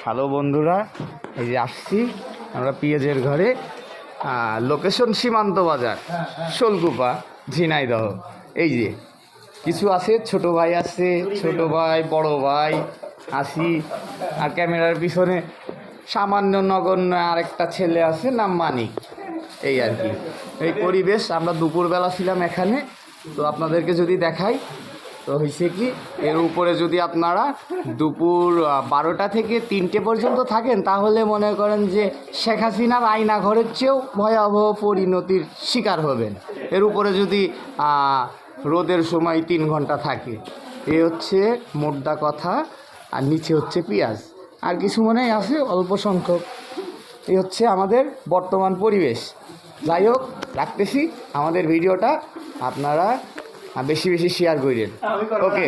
Hello বন্ধুরা, এই যে আসছি আমরা পিঁয়াজের ঘরে। লোকেশন সীমান্ত বাজার, শোলকুপা, ঝিনাইদহ। এই যে কিছু আছে, ছোট ভাই আছে, ছোট ভাই, বড় ভাই আসি, আর ক্যামেরার পিছনে সামান্য নগণ্য আরেকটা ছেলে আছে, নাম মানিক। এই আর কি এই পরিবেশ। আমরা দুপুরবেলা ছিলাম এখানে, তো আপনাদেরকে যদি দেখাই তো হয়েছে কি, এর উপরে যদি আপনারা দুপুর 12টা থেকে 3টে পর্যন্ত থাকেন তাহলে মনে করেন যে শেখ হাসিনার আয়না ঘরের চেয়েও ভয়াবহ পরিণতির শিকার হবেন। এর উপরে যদি রোদের সময় 3 ঘন্টা থাকে, এ হচ্ছে মোদ্দা কথা। আর নিচে হচ্ছে পেঁয়াজ, আর কিছু মনে আছে অল্প সংখ্যক। এই হচ্ছে আমাদের বর্তমান পরিবেশ। যাই হোক, রাখতেছি আমাদের ভিডিওটা, আপনারা বেশি বেশি শেয়ার করেন। ওকে।